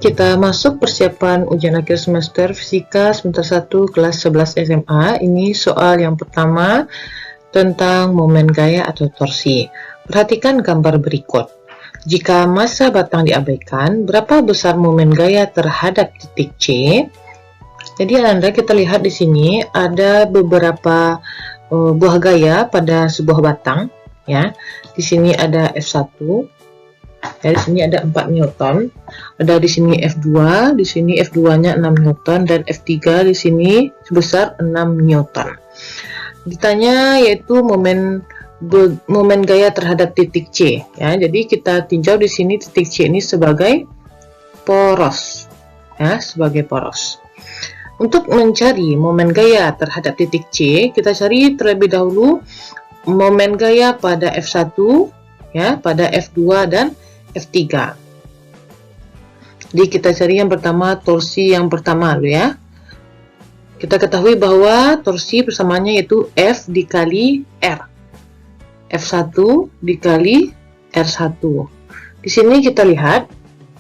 kita masuk persiapan ujian akhir semester Fisika semester 1 kelas 11 SMA. Ini soal yang pertama tentang momen gaya atau torsi. Perhatikan gambar berikut. Jika massa batang diabaikan, berapa besar momen gaya terhadap titik C? Jadi kita lihat di sini ada beberapa buah gaya pada sebuah batang, ya. Di sini ada F1. Ya, di sini ada 4 Newton, ada di sini F2, di sini F2-nya 6 Newton, dan F3 di sini sebesar 6 Newton. Ditanya yaitu momen gaya terhadap titik C. Ya, jadi kita tinjau di sini titik C ini sebagai poros, ya, sebagai poros. Untuk mencari momen gaya terhadap titik C, kita cari terlebih dahulu momen gaya pada F1, ya, pada F2 dan F3. Jadi kita cari yang pertama, torsi yang pertama dulu, ya. Kita ketahui bahwa torsi persamaannya yaitu F dikali R. F1 dikali R1. Di sini kita lihat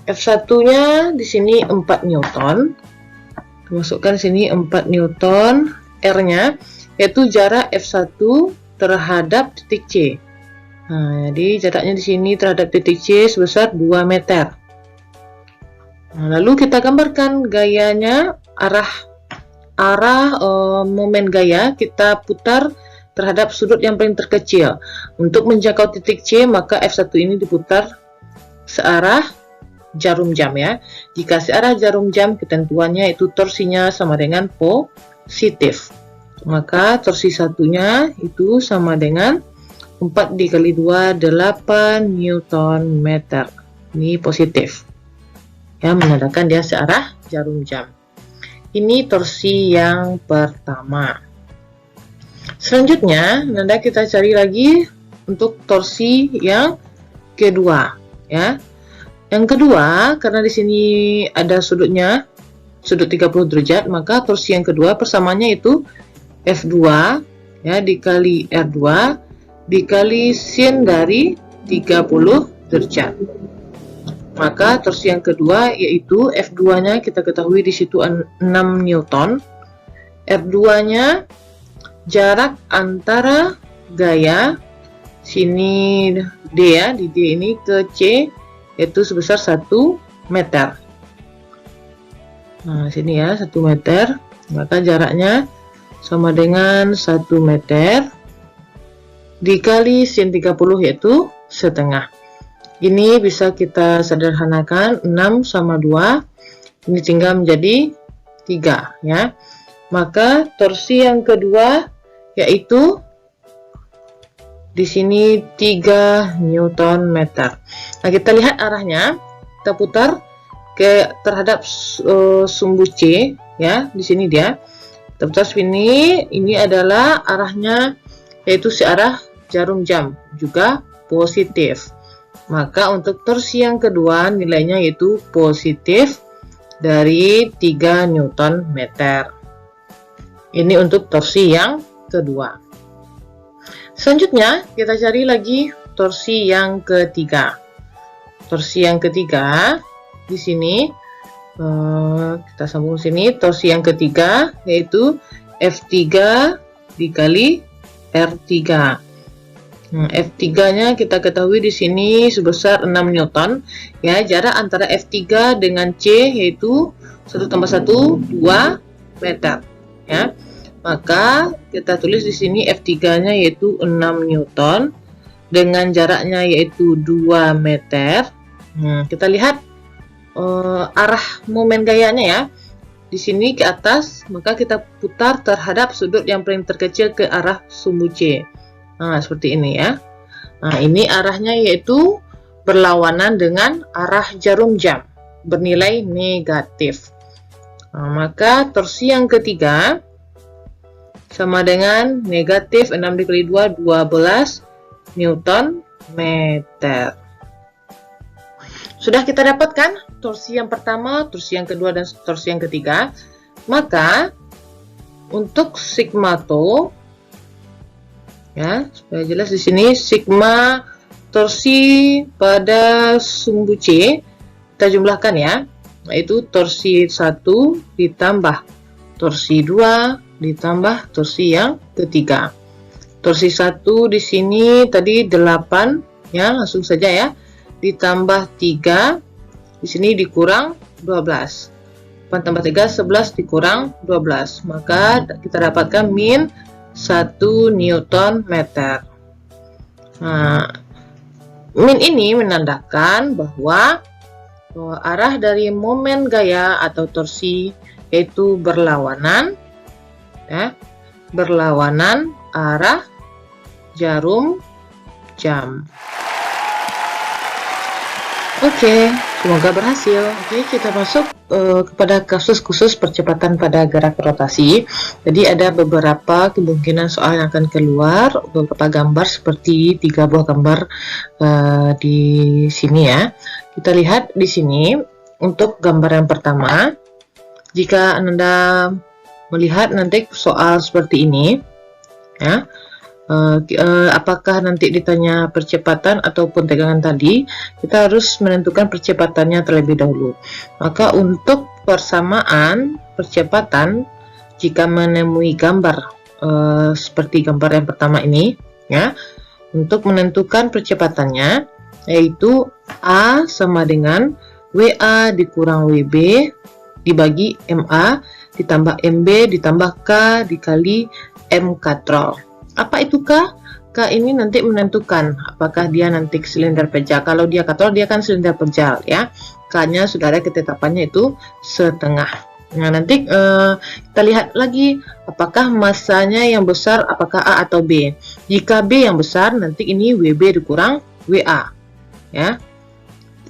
F1-nya di sini 4 Newton. Masukkan sini 4 Newton, R-nya yaitu jarak F1 terhadap titik C. Nah, jadi jaraknya di sini terhadap titik C sebesar 2 meter. Nah, lalu kita gambarkan gayanya, arah momen gaya kita putar terhadap sudut yang paling terkecil. Untuk menjangkau titik C, maka F1 ini diputar searah jarum jam, ya. Jika searah jarum jam, ketentuannya itu torsinya sama dengan positif. Maka torsi satunya itu sama dengan 4 dikali 2, 8 Newton meter. Ini positif, ya, menandakan dia searah jarum jam. Ini torsi yang pertama. Selanjutnya, kita cari lagi untuk torsi yang kedua, ya. Yang kedua, karena di sini ada sudutnya, sudut 30 derajat, maka torsi yang kedua persamaannya itu F2, ya, dikali R2 dikali sin dari 30 derajat. Maka torsi yang kedua yaitu F2-nya kita ketahui di situ 6 Newton. R2-nya jarak antara gaya sini D, ya, di D ini ke C yaitu sebesar 1 meter. Nah, sini ya 1 meter, maka jaraknya sama dengan 1 meter dikali sin 30 yaitu setengah. Ini bisa kita sederhanakan, 6 sama 2 ini tinggal menjadi 3, ya. Maka torsi yang kedua yaitu di sini 3 Newton meter. Nah, kita lihat arahnya, kita putar terhadap sumbu C, ya. Di sini dia. Kita putar sini, ini adalah arahnya yaitu searah jarum jam, juga positif. Maka untuk torsi yang kedua nilainya yaitu positif dari 3 Newton meter. Ini untuk torsi yang kedua. Selanjutnya kita cari lagi torsi yang ketiga. Torsi yang ketiga di sini kita sambung sini, torsi yang ketiga yaitu F3 dikali R3. F3-nya kita ketahui di sini sebesar 6 Newton, ya. Jarak antara F3 dengan C yaitu 1 tambah 1 2 meter, ya. Maka kita tulis di sini F3-nya yaitu 6 Newton dengan jaraknya yaitu 2 meter. Kita lihat arah momen gayanya, ya. Di sini ke atas, maka kita putar terhadap sudut yang paling terkecil ke arah sumbu C. Nah, seperti ini, ya. Nah, ini arahnya yaitu berlawanan dengan arah jarum jam, bernilai negatif. Nah, maka torsi yang ketiga sama dengan negatif 6 dikali 2, 12 Newton meter. Sudah kita dapatkan torsi yang pertama, torsi yang kedua, dan torsi yang ketiga. Maka untuk sigmato, ya, supaya jelas di sini sigma torsi pada sumbu C kita jumlahkan, ya. yaitu torsi 1 ditambah torsi 2 ditambah torsi yang ketiga. Torsi 1 di sini tadi 8 ya, langsung saja ya. Ditambah 3 di sini dikurang 12. 8 tambah 3 11 dikurang 12. Maka kita dapatkan min 1 Newton meter. Nah, min ini menandakan bahwa arah dari momen gaya atau torsi yaitu berlawanan ya, berlawanan arah jarum jam. Oke, semoga berhasil. Oke, kita masuk kepada kasus khusus percepatan pada gerak rotasi. Jadi ada beberapa kemungkinan soal yang akan keluar, beberapa gambar seperti 3 buah gambar di sini ya. Kita lihat di sini untuk gambar yang pertama. Jika Anda melihat nanti soal seperti ini, ya, apakah nanti ditanya percepatan ataupun tegangan tadi, kita harus menentukan percepatannya terlebih dahulu. Maka untuk persamaan percepatan, jika menemui gambar seperti gambar yang pertama ini, ya, untuk menentukan percepatannya, yaitu A sama dengan WA dikurang WB dibagi MA ditambah MB ditambah K dikali M katrol. Apa itu K? K ini nanti menentukan apakah dia nanti silinder pejal. Kalau dia katrol, dia kan silinder pejal ya. K-nya sudah ada ketetapannya itu setengah. Nah, nanti kita lihat lagi apakah masanya yang besar, apakah A atau B. Jika B yang besar, nanti ini WB dikurang WA ya.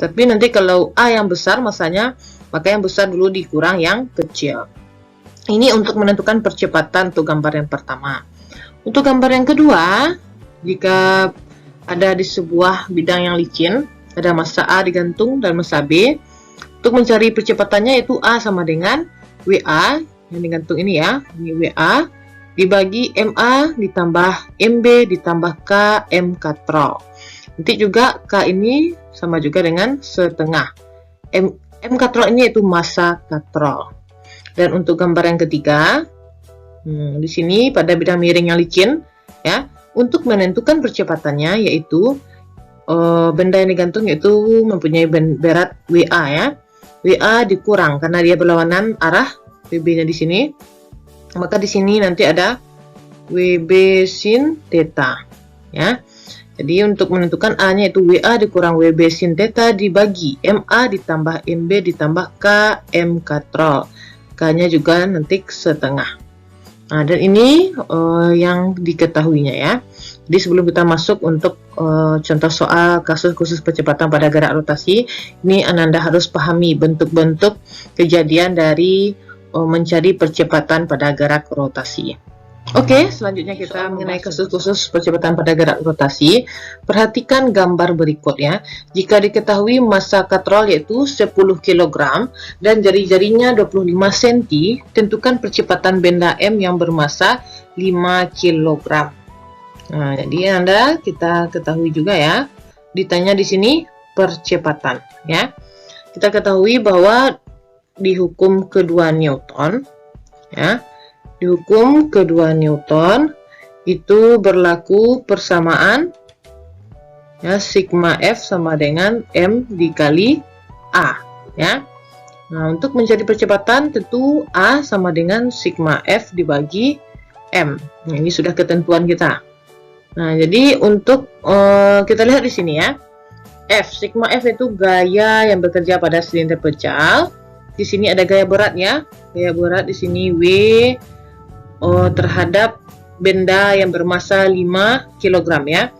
Tapi nanti kalau A yang besar masanya, maka yang besar dulu dikurang yang kecil. Ini untuk menentukan percepatan untuk gambar yang pertama. Untuk gambar yang kedua, jika ada di sebuah bidang yang licin, ada massa A digantung dan massa B. Untuk mencari percepatannya itu A sama dengan WA yang digantung ini ya, ini WA dibagi MA ditambah MB ditambah K M katrol. Nanti juga K ini sama juga dengan setengah. M katrol ini yaitu massa katrol. Dan untuk gambar yang ketiga, di sini pada bidang miring yang licin ya, untuk menentukan percepatannya yaitu benda yang digantung yaitu mempunyai berat WA ya. WA dikurang karena dia berlawanan arah WB-nya di sini. Maka di sini nanti ada WB sin theta ya. Jadi untuk menentukan A-nya itu WA dikurang WB sin theta dibagi MA ditambah MB ditambah K M katrol. K-nya juga nanti setengah. Nah, dan ini yang diketahuinya ya. Jadi sebelum kita masuk untuk contoh soal kasus khusus percepatan pada gerak rotasi, ini Anda harus pahami bentuk-bentuk kejadian dari mencari percepatan pada gerak rotasi. Oke, selanjutnya kita mengenai kasus khusus percepatan pada gerak rotasi. Perhatikan gambar berikut ya. Jika diketahui massa katrol yaitu 10 kg dan jari-jarinya 25 cm, tentukan percepatan benda M yang bermassa 5 kg. Nah, jadi kita ketahui juga ya. Ditanya di sini percepatan ya. Kita ketahui bahwa di hukum kedua Newton ya. Di hukum kedua Newton itu berlaku persamaan ya, sigma F sama dengan M dikali A ya. Nah, untuk mencari percepatan tentu A sama dengan sigma F dibagi M. Nah, ini sudah ketentuan kita. Nah, jadi untuk kita lihat di sini ya. F, sigma F itu gaya yang bekerja pada silinder pejal. Di sini ada gaya berat ya. Gaya berat di sini W terhadap benda yang bermassa 5 kg ya.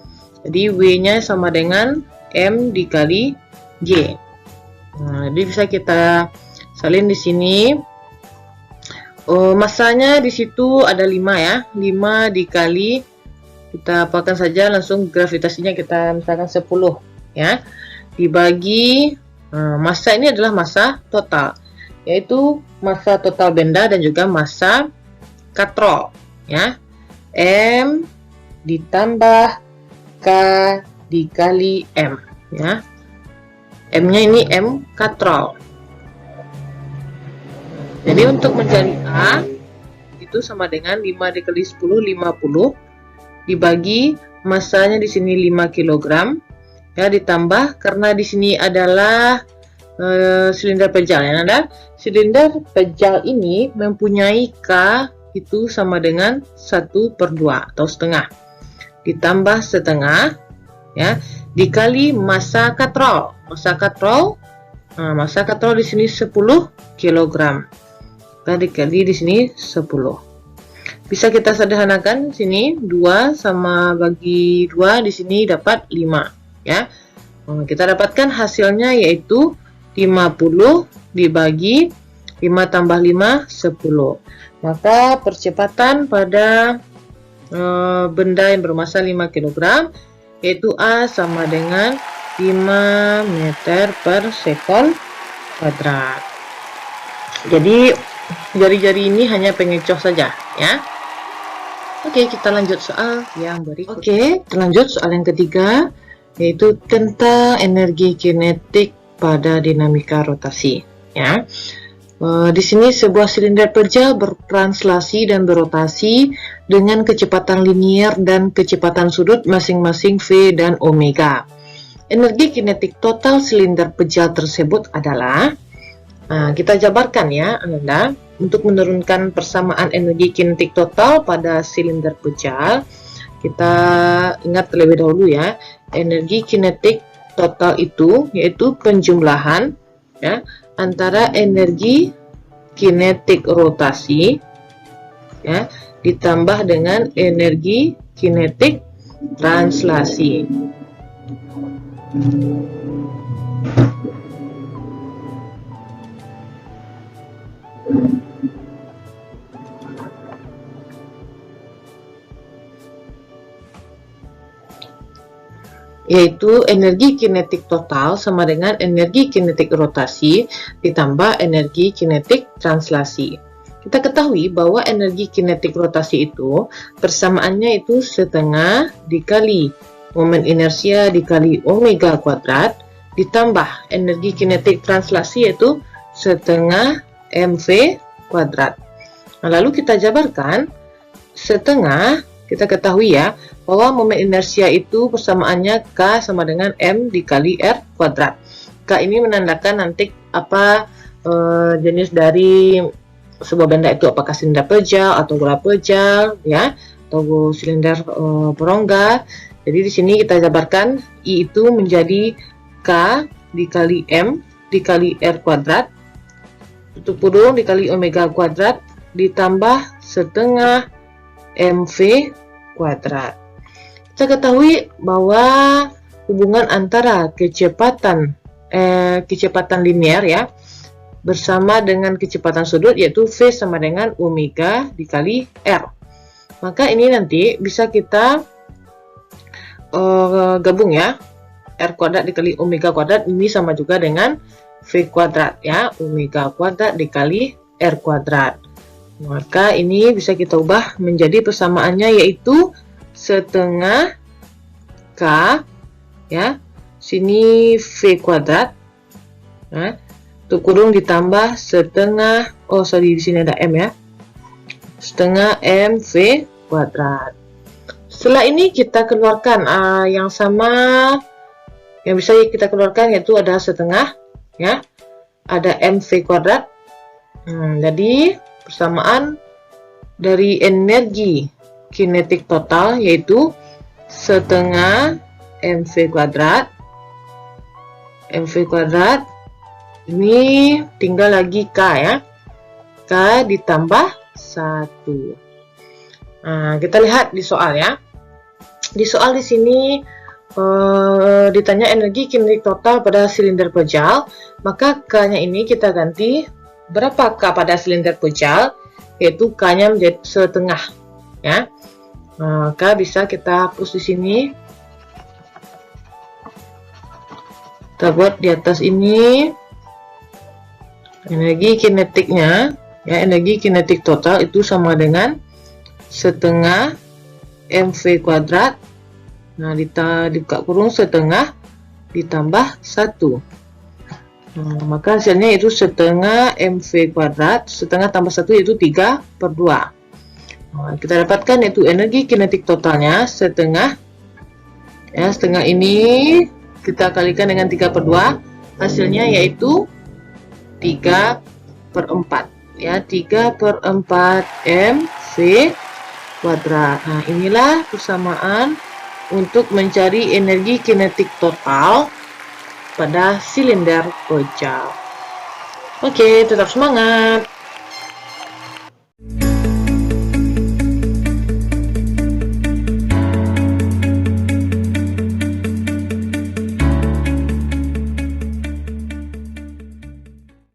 Jadi W-nya sama dengan M dikali G. Nah, jadi bisa kita salin di sini. Massanya di situ ada 5 ya. 5 dikali, kita apakan saja langsung gravitasinya kita misalkan 10 ya. Dibagi massa ini adalah massa total, yaitu massa total benda dan juga massa katrol ya. M ditambah K dikali M ya. M nya ini M katrol. Jadi untuk mencari A itu sama dengan 5 dikali 10, 50 dibagi masanya di sini 5 kg ya, ditambah karena di sini adalah silinder pejal ya Nanda. Silinder pejal ini mempunyai K itu sama dengan 1/2 atau setengah, ditambah setengah ya, dikali massa katrol. Massa katrol di sini 10 kg. Kita dikali di sini 10. Bisa kita sederhanakan sini 2 sama bagi 2 di sini dapat 5 ya. Kita dapatkan hasilnya yaitu 50 dibagi 5 tambah 5 10. Maka percepatan pada benda yang bermassa 5 kg yaitu A sama dengan 5 meter per sekon kuadrat. Jadi jari-jari ini hanya pengecoh saja ya. Oke, kita lanjut soal yang berikut. Oke, lanjut soal yang ketiga yaitu tentang energi kinetik pada dinamika rotasi ya. Di sini sebuah silinder pejal bertranslasi dan berotasi dengan kecepatan linier dan kecepatan sudut masing-masing V dan omega. Energi kinetik total silinder pejal tersebut adalah, kita jabarkan ya Anda, untuk menurunkan persamaan energi kinetik total pada silinder pejal. Kita ingat terlebih dahulu ya, energi kinetik total itu yaitu penjumlahan ya antara energi kinetik rotasi ya ditambah dengan energi kinetik translasi. Yaitu energi kinetik total sama dengan energi kinetik rotasi ditambah energi kinetik translasi. Kita ketahui bahwa energi kinetik rotasi itu persamaannya itu setengah dikali momen inersia dikali omega kuadrat ditambah energi kinetik translasi yaitu setengah mv kuadrat. Nah, lalu kita jabarkan setengah, kita ketahui ya bahwa momen inersia itu persamaannya K sama dengan M dikali R kuadrat. K ini menandakan nanti apa jenis dari sebuah benda itu, apakah silinder pejal atau bola pejal ya, atau silinder berongga. Jadi di sini kita jabarkan I itu menjadi K dikali M dikali R kuadrat tutup kurung dikali omega kuadrat ditambah setengah mv kuadrat. Kita ketahui bahwa hubungan antara kecepatan linear ya bersama dengan kecepatan sudut yaitu V sama dengan omega dikali R. Maka ini nanti bisa kita gabung ya, R kuadrat dikali omega kuadrat ini sama juga dengan V kuadrat ya, omega kuadrat dikali R kuadrat. Maka ini bisa kita ubah menjadi persamaannya yaitu setengah K ya, sini V kuadrat ya, kurung ditambah setengah, di sini ada M ya, setengah MV kuadrat. Setelah ini kita keluarkan yang sama yang bisa kita keluarkan yaitu ada setengah ya, ada MV kuadrat. Jadi persamaan dari energi kinetik total yaitu setengah mv kuadrat. Ini tinggal lagi K ya, K ditambah 1. Kita lihat di soal ya. Di soal di sini ditanya energi kinetik total pada silinder pejal, maka K-nya ini kita ganti berapa K pada silinder pejal, yaitu K-nya menjadi setengah ya. Maka bisa kita hapus di sini. Kita buat di atas ini energi kinetiknya ya, energi kinetik total itu sama dengan setengah mv kuadrat. Nah, dibuka kurung setengah ditambah 1. Nah, maka hasilnya itu setengah mv kuadrat, setengah tambah 1 yaitu 3/2. Nah, kita dapatkan yaitu energi kinetik totalnya setengah, ya, setengah ini kita kalikan dengan 3/2, hasilnya yaitu 3/4, ya, 3/4 mv kuadrat. Nah, inilah persamaan untuk mencari energi kinetik total pada silinder bocah. Oke, tetap semangat.